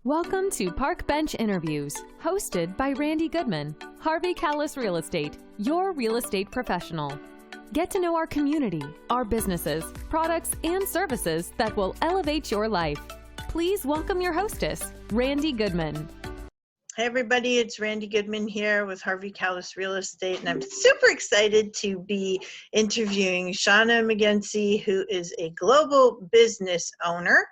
Welcome to Park Bench Interviews, hosted by Randy Goodman, Harvey Callis Real Estate, your real estate professional. Get to know our community, our businesses, products, and services that will elevate your life. Please welcome your hostess, Randy Goodman. Hey everybody, it's Randy Goodman here with Harvey Callis Real Estate, and I'm super excited to be interviewing Shawna Magence, who is a global business owner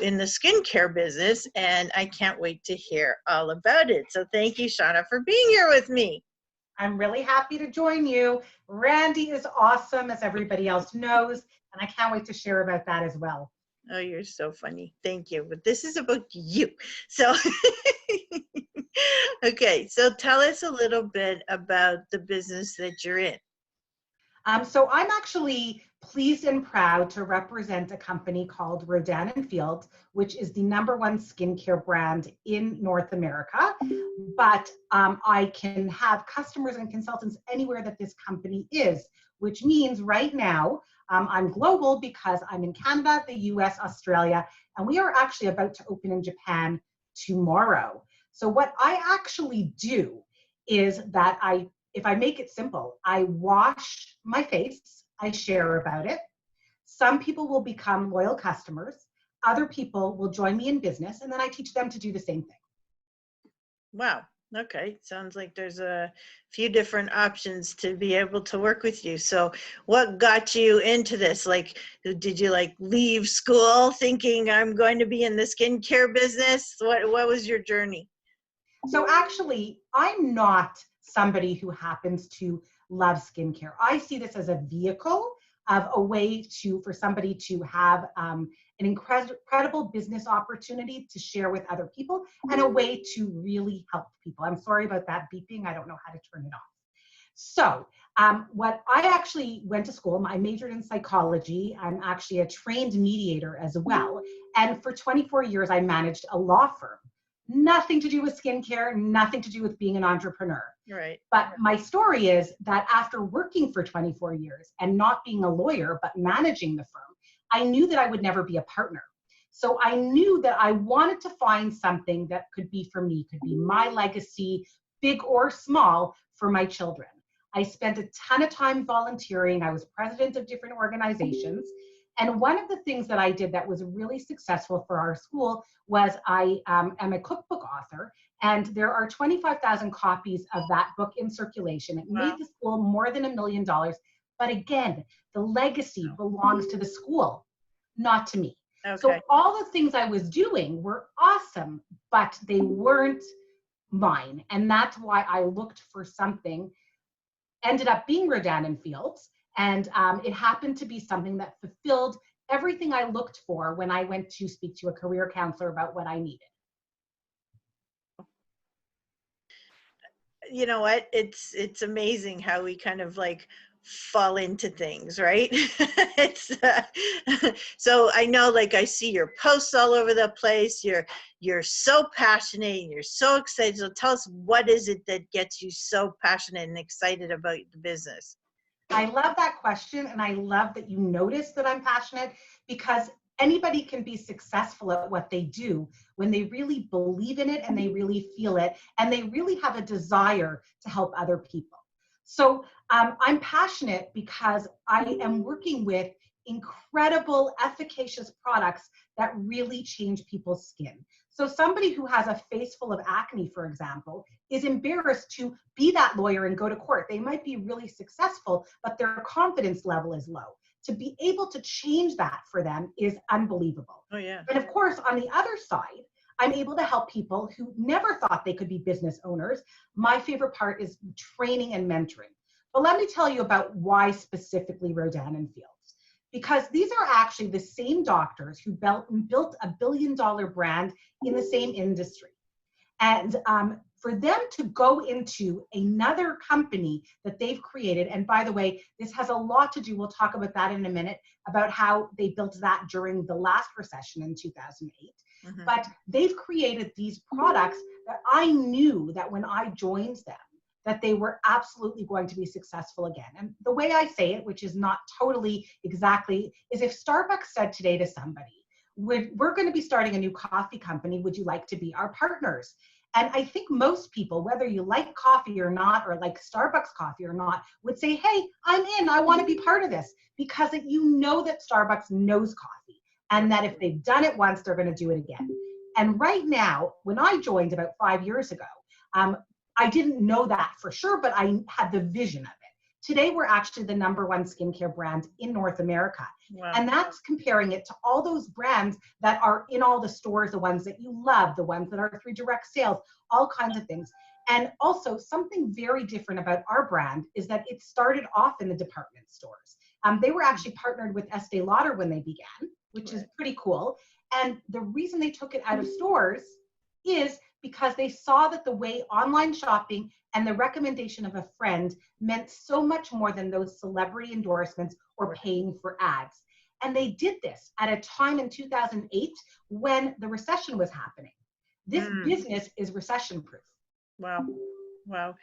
in the skincare business, and I can't wait to hear all about it. So thank you, Shawna, for being here with me. I'm really happy to join you. Randy is awesome, as everybody else knows, and I can't wait to share about that as well. Oh, you're so funny. Thank you. But this is about you. So, okay, so tell us a little bit about the business that you're in. So I'm actually pleased and proud to represent a company called Rodan Fields, which is the #1 skincare brand in North America. But I can have customers and consultants anywhere that this company is, which means right now I'm global because I'm in Canada, the US, Australia, and we are actually about to open in Japan tomorrow. So what I actually do is that if I make it simple, I wash my face, I share about it. Some people will become loyal customers. Other people will join me in business, and then I teach them to do the same thing. Wow. Okay. Sounds like there's a few different options to be able to work with you. So what got you into this? Like, did you leave school thinking I'm going to be in the skincare business? What was your journey? So actually, I'm not somebody who happens to love skincare. I see this as a vehicle of a way for somebody to have an incredible business opportunity to share with other people and a way to really help people. I'm sorry about that beeping. I don't know how to turn it off. So what I actually went to school, I majored in psychology. I'm actually a trained mediator as well. And for 24 years, I managed a law firm. Nothing to do with skincare, nothing to do with being an entrepreneur. Right. But my story is that after working for 24 years and not being a lawyer, but managing the firm, I knew that I would never be a partner. So I knew that I wanted to find something that could be for me, could be my legacy, big or small, for my children. I spent a ton of time volunteering. I was president of different organizations. And one of the things that I did that was really successful for our school was I am a cookbook author, and there are 25,000 copies of that book in circulation. It made the school more than $1 million. But again, the legacy belongs to the school, not to me. Okay. So all the things I was doing were awesome, but they weren't mine. And that's why I looked for something, ended up being Rodan Fields. And it happened to be something that fulfilled everything I looked for when I went to speak to a career counselor about what I needed. You know what? It's amazing how we kind of fall into things, right? So I know, I see your posts all over the place. You're so passionate. You're so excited. So tell us, what is it that gets you so passionate and excited about the business? I love that question, and I love that you notice that I'm passionate, because anybody can be successful at what they do when they really believe in it and they really feel it and they really have a desire to help other people. So I'm passionate because I am working with incredible, efficacious products that really change people's skin. So somebody who has a face full of acne, for example, is embarrassed to be that lawyer and go to court. They might be really successful, but their confidence level is low. To be able to change that for them is unbelievable. Oh, yeah. And of course, on the other side, I'm able to help people who never thought they could be business owners. My favorite part is training and mentoring. But let me tell you about why specifically Rodan Fields. Because these are actually the same doctors who built a $1 billion brand in the same industry. And for them to go into another company that they've created, and by the way, this has a lot to do, we'll talk about that in a minute, about how they built that during the last recession in 2008. Mm-hmm. But they've created these products that I knew that when I joined them, that they were absolutely going to be successful again. And the way I say it, which is not totally exactly, is if Starbucks said today to somebody, we're going to be starting a new coffee company. Would you like to be our partners? And I think most people, whether you like coffee or not, or like Starbucks coffee or not, would say, hey, I'm in, I want to be part of this, because you know that Starbucks knows coffee, and that if they've done it once, they're going to do it again. And right now, when I joined about 5 years ago, I didn't know that for sure, but I had the vision of it. Today, we're actually the #1 skincare brand in North America. Wow. And that's comparing it to all those brands that are in all the stores, the ones that you love, the ones that are through direct sales, all kinds of things. And also something very different about our brand is that it started off in the department stores. They were actually partnered with Estee Lauder when they began, which is pretty cool. And the reason they took it out of stores is because they saw that the way online shopping and the recommendation of a friend meant so much more than those celebrity endorsements or paying for ads. And they did this at a time in 2008 when the recession was happening. This business is recession proof. Wow. Wow.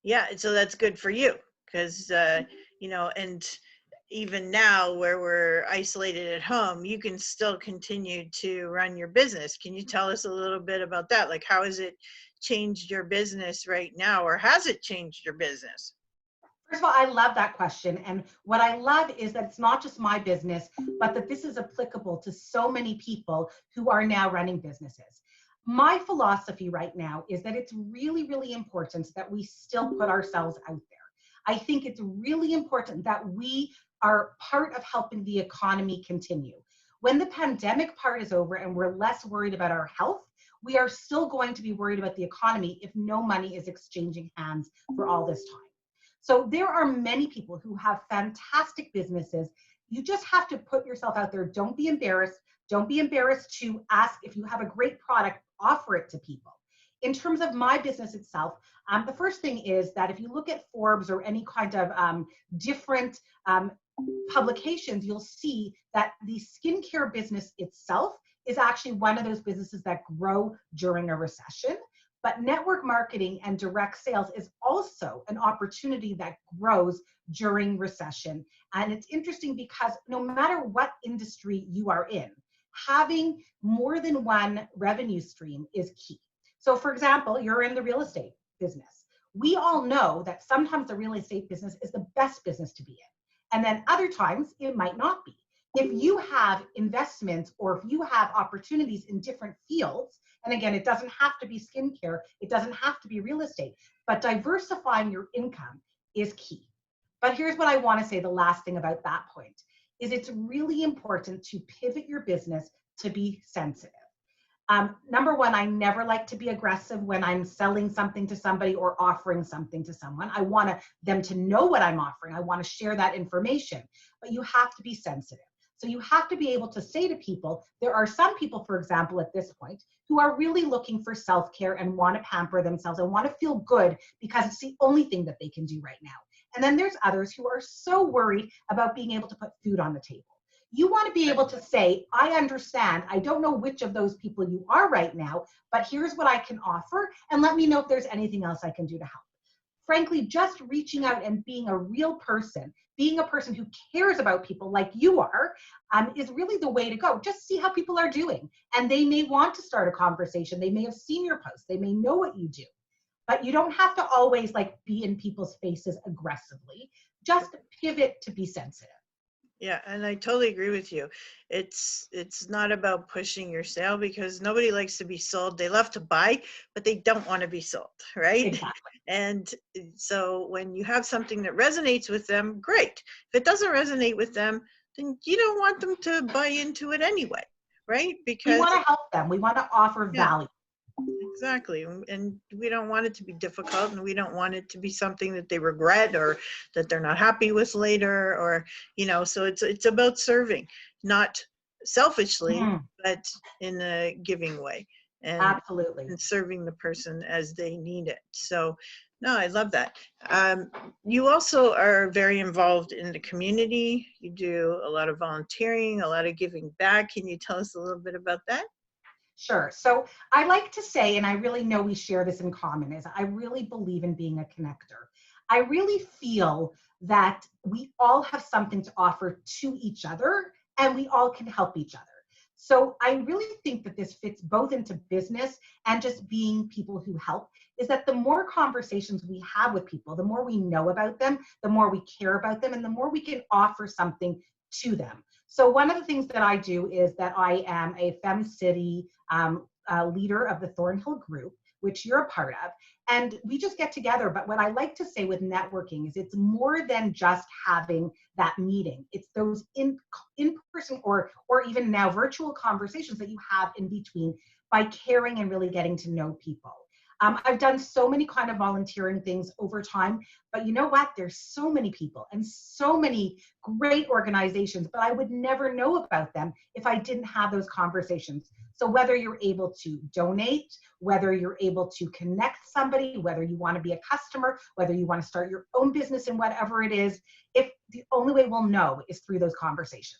Yeah. So that's good for you because, you know, and even now where we're isolated at home, you can still continue to run your business. Can you tell us a little bit about that? Like, how has it changed your business right now, or has it changed your business? First of all, I love that question. And what I love is that it's not just my business, but that this is applicable to so many people who are now running businesses. My philosophy right now is that it's really, really important that we still put ourselves out there. I think it's really important that we are part of helping the economy continue. When the pandemic part is over and we're less worried about our health, we are still going to be worried about the economy if no money is exchanging hands for all this time. So there are many people who have fantastic businesses. You just have to put yourself out there. Don't be embarrassed. Don't be embarrassed to ask if you have a great product, offer it to people. In terms of my business itself, the first thing is that if you look at Forbes or any kind of different publications, you'll see that the skincare business itself is actually one of those businesses that grow during a recession. But network marketing and direct sales is also an opportunity that grows during recession. And it's interesting because no matter what industry you are in, having more than one revenue stream is key. So for example, you're in the real estate business. We all know that sometimes the real estate business is the best business to be in. And then other times it might not be. If you have investments or if you have opportunities in different fields, and again, it doesn't have to be skincare, it doesn't have to be real estate, but diversifying your income is key. But here's what I want to say, the last thing about that point, is it's really important to pivot your business to be sensitive. Number one, I never like to be aggressive when I'm selling something to somebody or offering something to someone. I want them to know what I'm offering. I want to share that information, but you have to be sensitive. So you have to be able to say to people, there are some people, for example, at this point, who are really looking for self-care and want to pamper themselves and want to feel good because it's the only thing that they can do right now. And then there's others who are so worried about being able to put food on the table. You want to be able to say, I understand, I don't know which of those people you are right now, but here's what I can offer, and let me know if there's anything else I can do to help. Frankly, just reaching out and being a real person, being a person who cares about people like you are, is really the way to go. Just see how people are doing. And they may want to start a conversation. They may have seen your posts. They may know what you do. But you don't have to always be in people's faces aggressively. Just pivot to be sensitive. Yeah, and I totally agree with you. It's not about pushing your sale because nobody likes to be sold. They love to buy, but they don't want to be sold, right? Exactly. And so when you have something that resonates with them, great. If it doesn't resonate with them, then you don't want them to buy into it anyway, right? Because we want to help them. We want to offer value. Exactly. And we don't want it to be difficult, and we don't want it to be something that they regret or that they're not happy with later, or, so it's about serving, not selfishly, but in a giving way, and Absolutely. and serving the person as they need it. So no, I love that. You also are very involved in the community. You do a lot of volunteering, a lot of giving back. Can you tell us a little bit about that? Sure. So I like to say, and I really know we share this in common, is I really believe in being a connector. I really feel that we all have something to offer to each other, and we all can help each other. So I really think that this fits both into business and just being people who help, is that the more conversations we have with people, the more we know about them, the more we care about them, and the more we can offer something to them. So one of the things that I do is that I am a FemCity leader of the Thornhill group, which you're a part of. And we just get together. But what I like to say with networking is it's more than just having that meeting. It's those in-person or even now virtual conversations that you have in between by caring and really getting to know people. I've done so many kind of volunteering things over time, but you know what? There's so many people and so many great organizations, but I would never know about them if I didn't have those conversations. So whether you're able to donate, whether you're able to connect somebody, whether you want to be a customer, whether you want to start your own business and whatever it is, if the only way we'll know is through those conversations.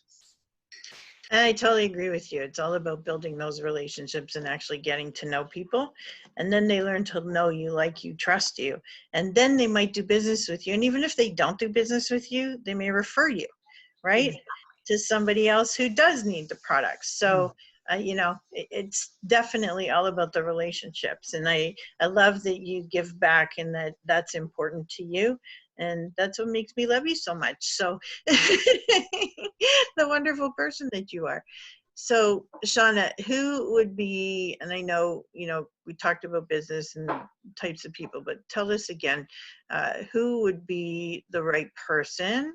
I totally agree with you. It's all about building those relationships and actually getting to know people. And then they learn to know you, like you, trust you. And then they might do business with you. And even if they don't do business with you, they may refer you, right? To somebody else who does need the products. So, it's definitely all about the relationships. And I love that you give back and that's important to you. And that's what makes me love you so much. So the wonderful person that you are. So Shawna, who would be, and I know, we talked about business and types of people, but tell us again, who would be the right person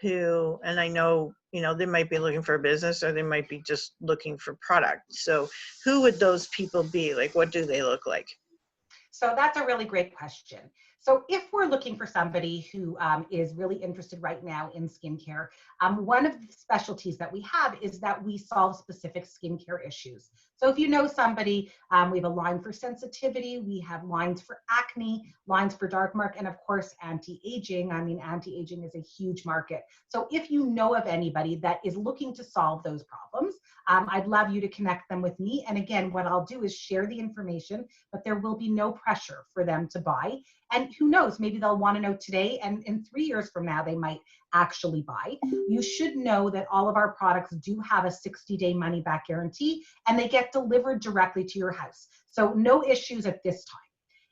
who, and I know, they might be looking for a business or they might be just looking for product. So who would those people be? Like, what do they look like? So that's a really great question. So if we're looking for somebody who is really interested right now in skincare, one of the specialties that we have is that we solve specific skincare issues. So if you know somebody, we have a line for sensitivity, we have lines for acne, lines for dark mark, and of course, anti-aging. I mean, anti-aging is a huge market. So if you know of anybody that is looking to solve those problems, I'd love you to connect them with me. And again, what I'll do is share the information, but there will be no pressure for them to buy. And who knows, maybe they'll want to know today, and in 3 years from now, they might actually buy. You should know that all of our products do have a 60-day money-back guarantee, and they get delivered directly to your house. So no issues at this time.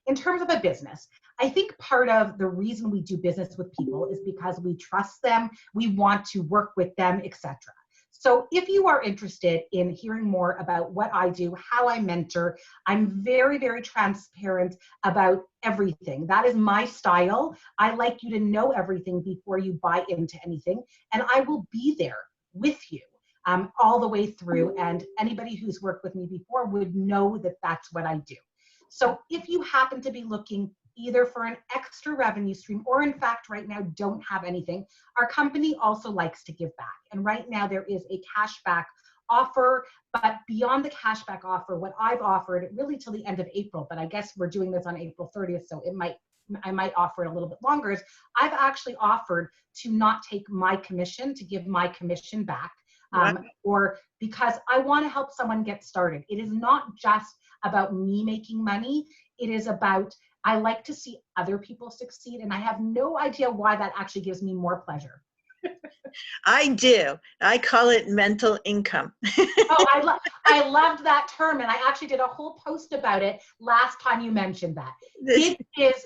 In terms of a business, I think part of the reason we do business with people is because we trust them, we want to work with them, etc. So if you are interested in hearing more about what I do, how I mentor, I'm very, very transparent about everything. That is my style. I like you to know everything before you buy into anything, and I will be there with you all the way through. And anybody who's worked with me before would know that that's what I do. So if you happen to be looking either for an extra revenue stream or in fact right now don't have anything, our company also likes to give back. And right now there is a cashback offer, but beyond the cashback offer, what I've offered really till the end of April, but I guess we're doing this on April 30th, so I might offer it a little bit longer, is I've actually offered to not take my commission, to give my commission back. Or because I want to help someone get started. It is not just about me making money. It is about, I like to see other people succeed, and I have no idea why that actually gives me more pleasure. I do. I call it mental income. Oh, I loved that term, and I actually did a whole post about it last time you mentioned that. It is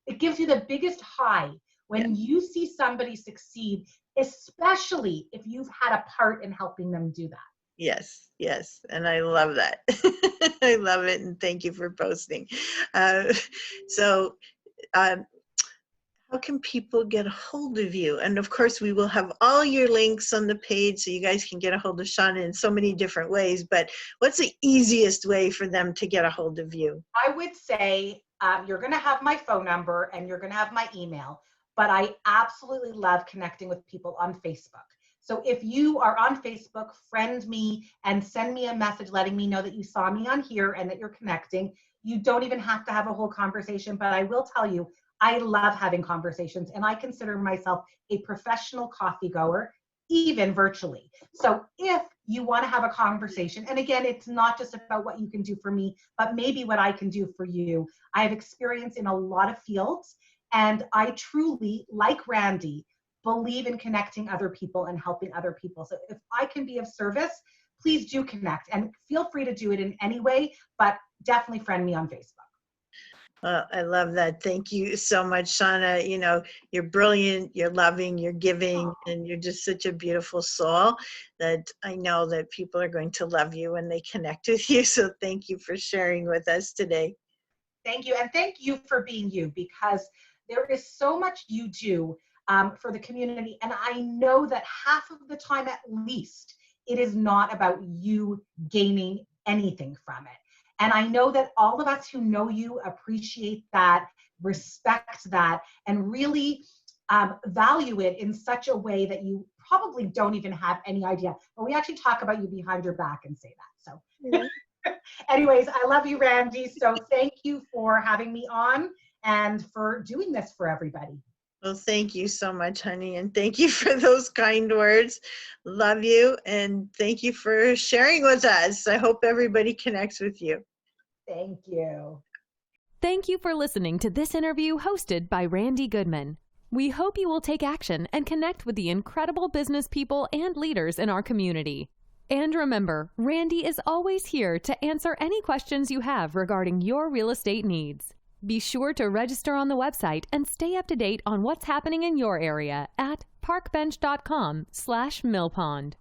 it gives you the biggest high when you see somebody succeed, especially if you've had a part in helping them do that. Yes, yes. And I love that. I love it. And thank you for posting. How can people get a hold of you? And of course, we will have all your links on the page so you guys can get a hold of Shawna in so many different ways. But what's the easiest way for them to get a hold of you? I would say you're going to have my phone number and you're going to have my email. But I absolutely love connecting with people on Facebook. So if you are on Facebook, friend me and send me a message letting me know that you saw me on here and that you're connecting. You don't even have to have a whole conversation, but I will tell you, I love having conversations, and I consider myself a professional coffee goer, even virtually. So if you want to have a conversation, and again, it's not just about what you can do for me, but maybe what I can do for you. I have experience in a lot of fields, and I truly, like Randy, believe in connecting other people and helping other people. So if I can be of service, please do connect, and feel free to do it in any way, but definitely friend me on Facebook. Well, I love that. Thank you so much, Shawna. You know, you're brilliant, you're loving, you're giving, and you're just such a beautiful soul that I know that people are going to love you when they connect with you. So thank you for sharing with us today. Thank you. And thank you for being you, because there is so much you do for the community. And I know that half of the time at least, it is not about you gaining anything from it. And I know that all of us who know you appreciate that, respect that, and really value it in such a way that you probably don't even have any idea. But we actually talk about you behind your back and say that. So anyways, I love you, Randy. So thank you for having me on and for doing this for everybody. Well, thank you so much, honey. And thank you for those kind words. Love you. And thank you for sharing with us. I hope everybody connects with you. Thank you. Thank you for listening to this interview hosted by Randy Goodman. We hope you will take action and connect with the incredible business people and leaders in our community. And remember, Randy is always here to answer any questions you have regarding your real estate needs. Be sure to register on the website and stay up to date on what's happening in your area at parkbench.com/millpond.